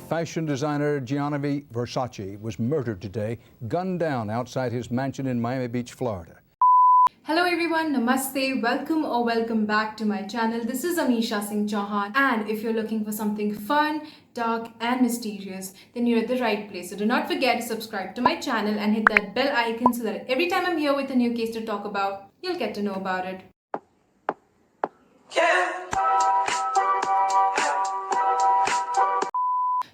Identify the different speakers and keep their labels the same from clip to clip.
Speaker 1: Fashion designer Gianni Versace was murdered today, gunned down outside his mansion in Miami Beach, Florida.
Speaker 2: Hello everyone, Namaste, welcome back to my channel. This is Amisha Singh Chauhan, and if you're looking for something fun, dark and mysterious, then you're at the right place. So do not forget to subscribe to my channel and hit that bell icon so that every time I'm here with a new case to talk about, you'll get to know about it.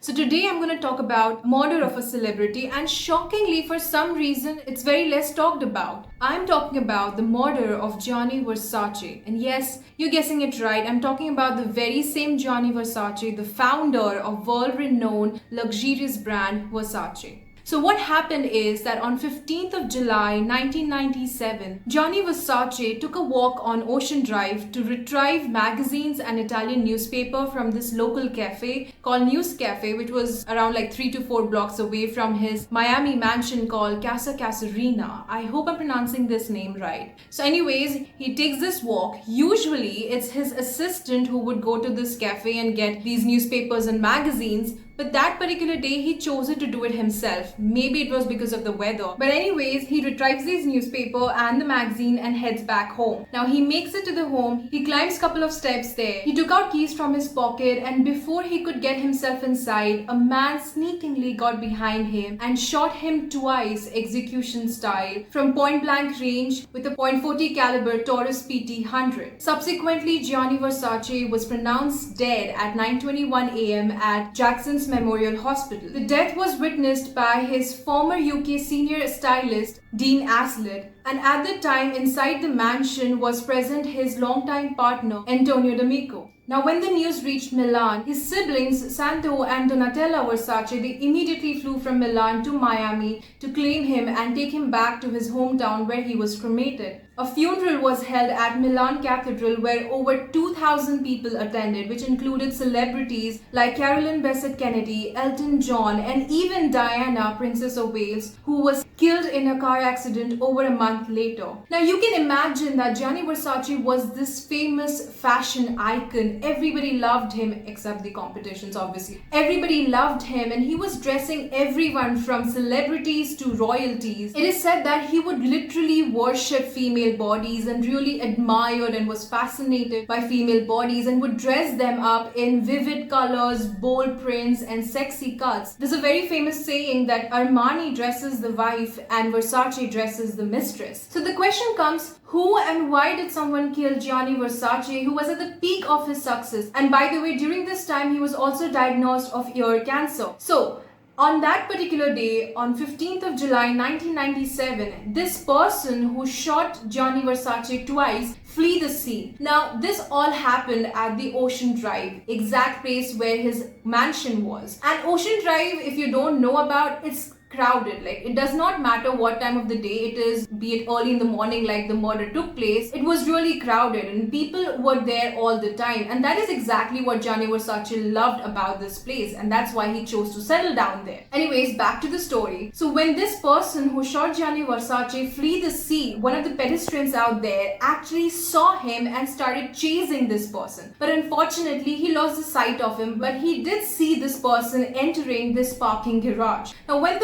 Speaker 2: So today I'm going to talk about murder of a celebrity, and shockingly for some reason it's very less talked about. I'm talking about the murder of Gianni Versace. And yes, you're guessing it right. I'm talking about the very same Gianni Versace, the founder of world-renowned luxurious brand Versace. So what happened is that on 15th of July 1997, Gianni Versace took a walk on Ocean Drive to retrieve magazines and Italian newspaper from this local cafe called News Cafe, which was around like 3 to 4 blocks away from his Miami mansion called Casa Casarina. I hope I'm pronouncing this name right. So anyways, he takes this walk. Usually it's his assistant who would go to this cafe and get these newspapers and magazines. But that particular day, he chose to do it himself. Maybe it was because of the weather. But anyways, he retrieves this newspaper and the magazine and heads back home. Now he makes it to the home. He climbs a couple of steps there. He took out keys from his pocket, and before he could get himself inside, a man sneakingly got behind him and shot him twice, execution style, from point blank range with a .40 caliber Taurus PT 100. Subsequently, Gianni Versace was pronounced dead at 9:21 a.m. at Jackson's Memorial Hospital. The death was witnessed by his former UK senior stylist Dean Aslett, and at the time inside the mansion was present his longtime partner Antonio D'Amico. Now when the news reached Milan, his siblings Santo and Donatella Versace, they immediately flew from Milan to Miami to claim him and take him back to his hometown where he was cremated. A funeral was held at Milan Cathedral where over 2,000 people attended, which included celebrities like Carolyn Bessette Kennedy, Elton John, and even Diana, Princess of Wales, who was killed in a car accident over a month later. Now you can imagine that Gianni Versace was this famous fashion icon. Everybody loved him except the competitions, obviously. Everybody loved him, and he was dressing everyone from celebrities to royalties. It is said that he would literally worship female bodies and really admired and was fascinated by female bodies and would dress them up in vivid colors, bold prints, and sexy cuts. There's a very famous saying that Armani dresses the wife and Versace dresses the mistress. So the question comes, who and why did someone kill Gianni Versace, who was at the peak of his success? And by the way, during this time, he was also diagnosed of ear cancer. So on that particular day, on 15th of July 1997, this person who shot Gianni Versace twice flee the scene. Now, this all happened at the Ocean Drive, exact place where his mansion was. And Ocean Drive, if you don't know about, it's crowded. Like, it does not matter what time of the day it is, be it early in the morning like the murder took place, it was really crowded and people were there all the time. And that is exactly what Gianni Versace loved about this place, and that's why he chose to settle down there. Anyways, back to the story. So when this person who shot Gianni Versace flee the scene, one of the pedestrians out there actually saw him and started chasing this person. But unfortunately, he lost the sight of him, but he did see this person entering this parking garage. Now when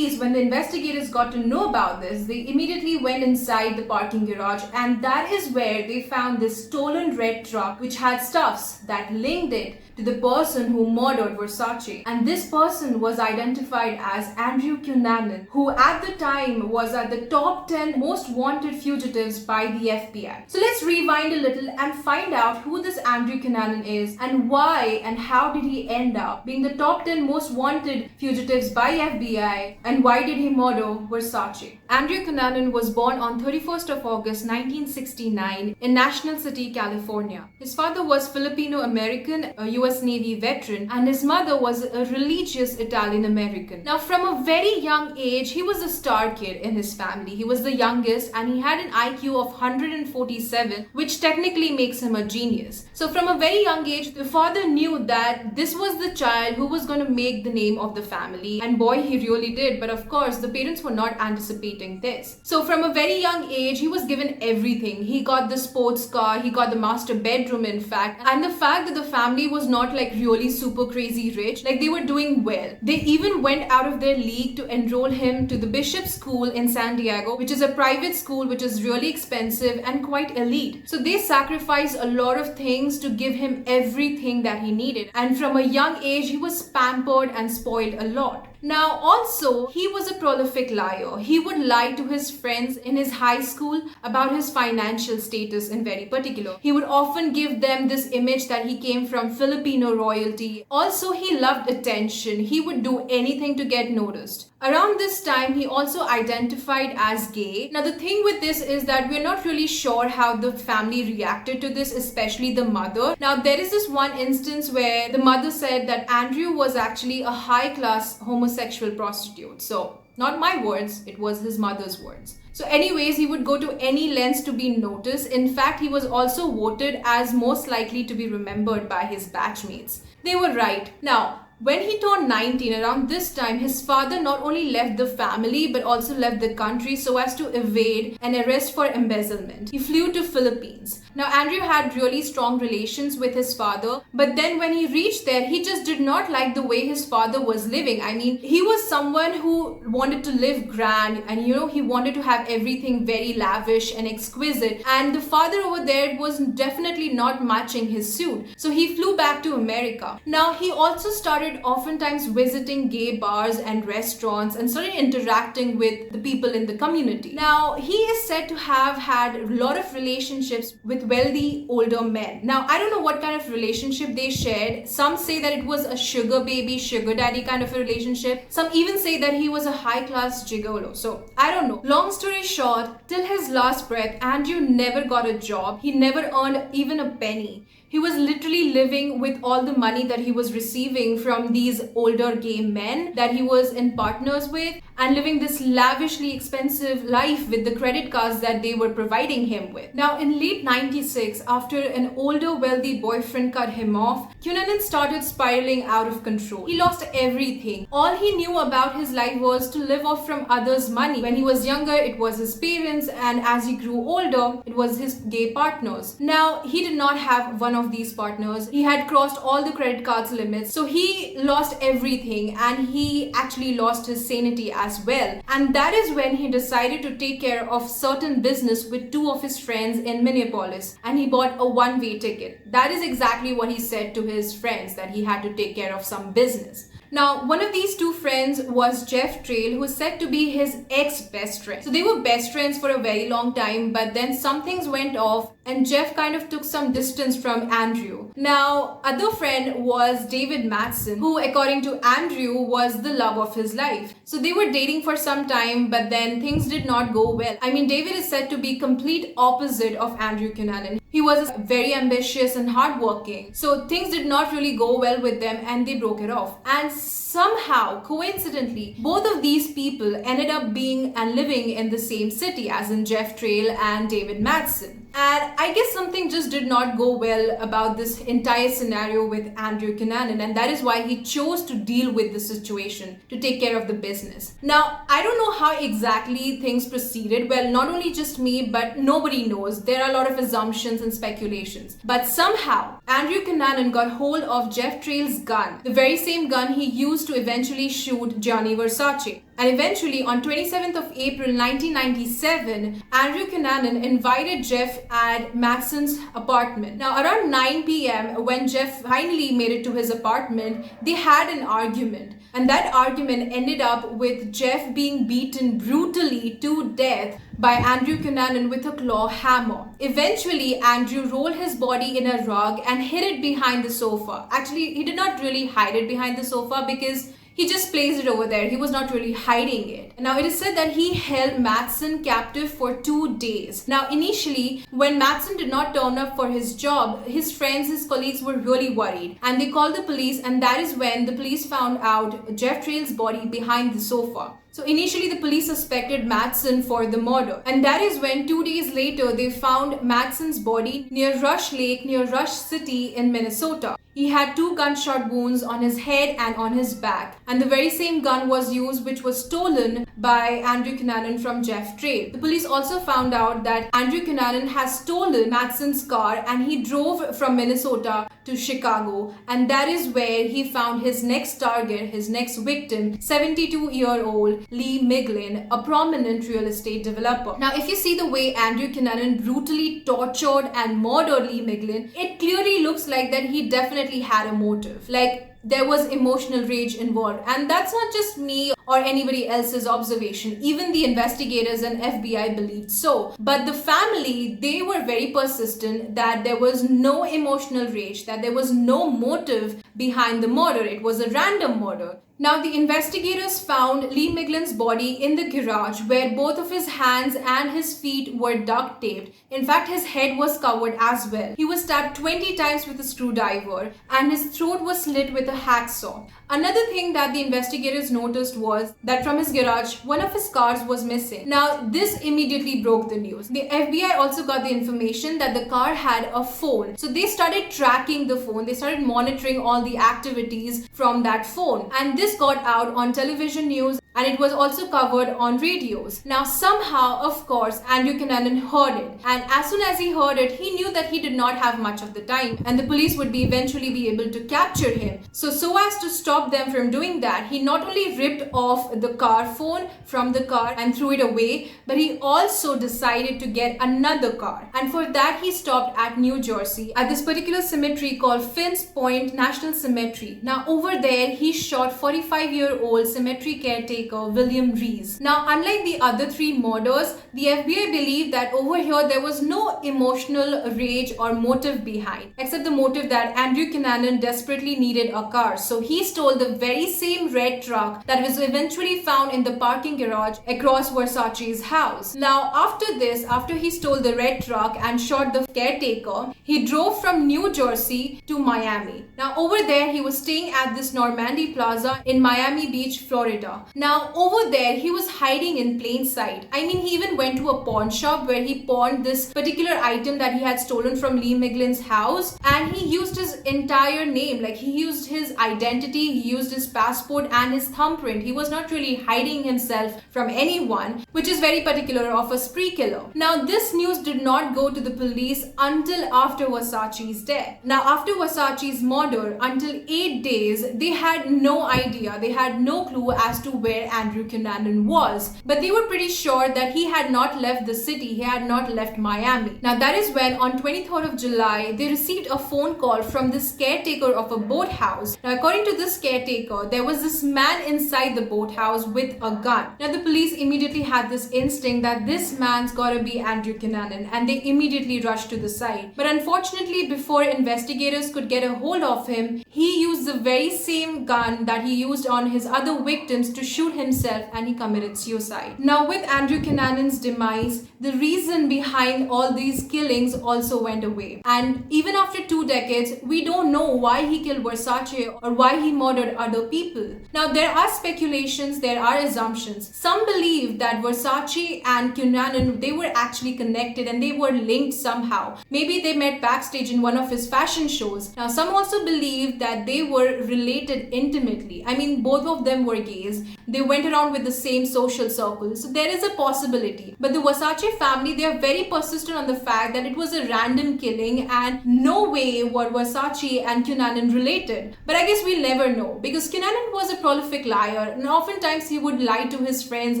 Speaker 2: the investigators got to know about this, they immediately went inside the parking garage, and that is where they found this stolen red truck which had stuffs that linked it to the person who murdered Versace. And this person was identified as Andrew Cunanan, who at the time was at the top 10 most wanted fugitives by the FBI. So let's rewind a little and find out who this Andrew Cunanan is and why and how did he end up being the top 10 most wanted fugitives by FBI, and why did he murder Versace. Andrew Cunanan was born on 31st of August 1969 in National City, California. His father was Filipino-American, a US Navy veteran, and his mother was a religious Italian-American. Now from a very young age, he was a star kid in his family. He was the youngest and he had an IQ of 147, which technically makes him a genius. So from a very young age, the father knew that this was the child who was going to make the name of the family, and boy, he really did, but of course the parents were not anticipating this. So from a very young age, he was given everything. He got the sports car, he got the master bedroom in fact, and the fact that the family was not like really super crazy rich, like they were doing well. They even went out of their league to enroll him to the Bishop School in San Diego, which is a private school which is really expensive and quite elite. So they sacrificed a lot of things to give him everything that he needed. And from a young age, he was pampered and spoiled a lot. Now also, he was a prolific liar. He would lie to his friends in his high school about his financial status in very particular. He would often give them this image that he came from Filipino royalty. Also, he loved attention. He would do anything to get noticed. Around this time, he also identified as gay. Now the thing with this is that we're not really sure how the family reacted to this, especially the mother. Now there is this one instance where the mother said that Andrew was actually a high-class homosexual prostitute. So not my words, it was his mother's words. So anyways, he would go to any lengths to be noticed. In fact, he was also voted as most likely to be remembered by his batchmates. They were right. Now, when he turned 19, around this time, his father not only left the family but also left the country so as to evade an arrest for embezzlement. He flew to Philippines. Now Andrew had really strong relations with his father, but then when he reached there, he just did not like the way his father was living. I mean, he was someone who wanted to live grand and he wanted to have everything very lavish and exquisite, and the father over there was definitely not matching his suit. So he flew back to America. Now he also started oftentimes visiting gay bars and restaurants and started interacting with the people in the community. Now, he is said to have had a lot of relationships with wealthy older men. Now, I don't know what kind of relationship they shared. Some say that it was a sugar baby, sugar daddy kind of a relationship. Some even say that he was a high-class gigolo. So, I don't know. Long story short, till his last breath, Andrew never got a job. He never earned even a penny. He was literally living with all the money that he was receiving from these older gay men that he was in partners with, and living this lavishly expensive life with the credit cards that they were providing him with. Now in late 96, after an older wealthy boyfriend cut him off, Cunanan started spiraling out of control. He lost everything. All he knew about his life was to live off from others' money. When he was younger, it was his parents, and as he grew older, it was his gay partners. Now he did not have one of these partners. He had crossed all the credit cards limits, so he lost everything, and he actually lost his sanity as well. And that is when he decided to take care of certain business with two of his friends in Minneapolis, and he bought a one-way ticket. That is exactly what he said to his friends, that he had to take care of some business. Now, one of these two friends was Jeff Trail, who is said to be his ex-best friend. So they were best friends for a very long time, but then some things went off and Jeff kind of took some distance from Andrew. Now, other friend was David Madsen, who according to Andrew was the love of his life. So they were dating for some time, but then things did not go well. I mean, David is said to be complete opposite of Andrew Cunanan. He was very ambitious and hardworking. So things did not really go well with them and they broke it off. And somehow, coincidentally, both of these people ended up being and living in the same city, as in Jeff Trail and David Madsen. And I guess something just did not go well about this entire scenario with Andrew Cunanan, and that is why he chose to deal with the situation, to take care of the business. Now, I don't know how exactly things proceeded. Well, not only just me, but nobody knows. There are a lot of assumptions and speculations. But somehow, Andrew Cunanan got hold of Jeff Trail's gun, the very same gun he used to eventually shoot Gianni Versace. And eventually, on 27th of April 1997, Andrew Cunanan invited Jeff at Madsen's apartment. Now, around 9 p.m., when Jeff finally made it to his apartment, they had an argument. And that argument ended up with Jeff being beaten brutally to death by Andrew Cunanan with a claw hammer. Eventually, Andrew rolled his body in a rug and hid it behind the sofa. Actually, he did not really hide it behind the sofa because he just placed it over there. He was not really hiding it. Now, it is said that he held Madsen captive for 2 days. Now, initially, when Madsen did not turn up for his job, his friends, his colleagues were really worried. And they called the police, and that is when the police found out Jeff Trail's body behind the sofa. So initially the police suspected Madsen for the murder, and that is when 2 days later they found Madsen's body near Rush Lake near Rush City in Minnesota. He had 2 gunshot wounds on his head and on his back, and the very same gun was used which was stolen by Andrew Cunanan from Jeff Trade. The police also found out that Andrew Cunanan has stolen Madsen's car and he drove from Minnesota to Chicago, and that is where he found his next target, his next victim, 72-year-old Lee Miglin, a prominent real estate developer. Now, if you see the way Andrew Cunanan brutally tortured and murdered Lee Miglin, it clearly looks like that he definitely had a motive. Like, there was emotional rage involved, and that's not just me or anybody else's observation. Even the investigators and FBI believed so. But the family, they were very persistent that there was no emotional rage, that there was no motive behind the murder. It was a random murder. Now, the investigators found Lee Miglin's body in the garage where both of his hands and his feet were duct taped. In fact, his head was covered as well. He was stabbed 20 times with a screwdriver and his throat was slit with a hacksaw. Another thing that the investigators noticed was that from his garage, one of his cars was missing. Now, this immediately broke the news. The FBI also got the information that the car had a phone. So they started tracking the phone. They started monitoring all the activities from that phone. And this got out on television news, and it was also covered on radios. Now, somehow, of course, Andrew Cunanan heard it. And as soon as he heard it, he knew that he did not have much of the time and the police would eventually be able to capture him. So as to stop them from doing that, he not only ripped off the car phone from the car and threw it away, but he also decided to get another car. And for that, he stopped at New Jersey at this particular cemetery called Finns Point National Cemetery. Now, over there, he shot 45-year-old cemetery caretaker William Rees. Now, unlike the other 3 murders, the FBI believed that over here there was no emotional rage or motive behind, except the motive that Andrew Cunanan desperately needed a car. So he stole the very same red truck that was eventually found in the parking garage across Versace's house. Now, after he stole the red truck and shot the caretaker, he drove from New Jersey to Miami. Now, over there, he was staying at this Normandy Plaza in Miami Beach, Florida. Now, over there, he was hiding in plain sight. I mean, he even went to a pawn shop where he pawned this particular item that he had stolen from Lee Miglin's house, and he used his entire name. Like, he used his identity, he used his passport and his thumbprint. He was not really hiding himself from anyone, which is very particular of a spree killer. Now, this news did not go to the police until after Versace's death. Now, after Versace's murder, until 8 days, they had no idea, they had no clue as to where Andrew Cunanan was. But they were pretty sure that he had not left the city, he had not left Miami. Now, that is when on 23rd of July, they received a phone call from this caretaker of a boathouse. Now, according to this caretaker, there was this man inside the boathouse with a gun. Now, the police immediately had this instinct that this man's gotta be Andrew Cunanan, and they immediately rushed to the site. But unfortunately, before investigators could get a hold of him, he used the very same gun that he used on his other victims to shoot himself, and he committed suicide. Now, with Andrew Cunanan's demise, the reason behind all these killings also went away. And even after 2 decades, we don't know why he killed Versace or why he murdered other people. Now, there are speculations, there are assumptions. Some believe that Versace and Cunanan, they were actually connected and they were linked somehow. Maybe they met backstage in one of his fashion shows. Now, some also believe that they were related intimately. I mean, both of them were gays. They went around with the same social circle. So there is a possibility. But the Versace family, they are very persistent on the fact that it was a random killing and no way were Versace and Cunanan related. But I guess we'll never know, because Cunanan was a prolific liar, and oftentimes he would lie to his friends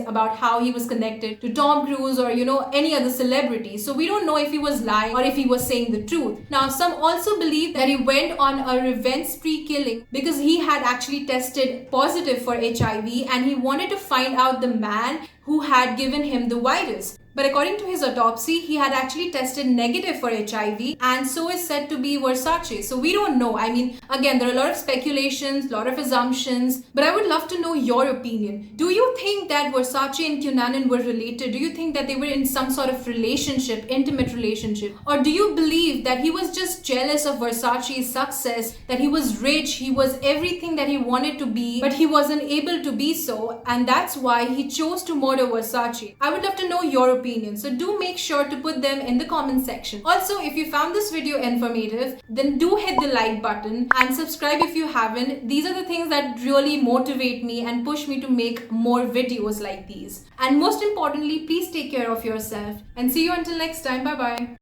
Speaker 2: about how he was connected to Tom Cruise or any other celebrity. So we don't know if he was lying or if he was saying the truth. Now, some also believe that he went on a revenge spree killing because he had actually tested positive for HIV and he wanted to find out the man who had given him the virus. But according to his autopsy, he had actually tested negative for HIV, and so is said to be Versace. So we don't know. I mean, again, there are a lot of speculations, a lot of assumptions, but I would love to know your opinion. Do you think that Versace and Cunanan were related? Do you think that they were in some sort of relationship, intimate relationship? Or do you believe that he was just jealous of Versace's success, that he was rich, he was everything that he wanted to be, but he wasn't able to be so, and that's why he chose to murder Versace? I would love to know your opinion, so do make sure to put them in the comment section. Also, if you found this video informative, then do hit the like button and subscribe if you haven't. These are the things that really motivate me and push me to make more videos like these. And most importantly, please take care of yourself, and see you until next time. Bye bye.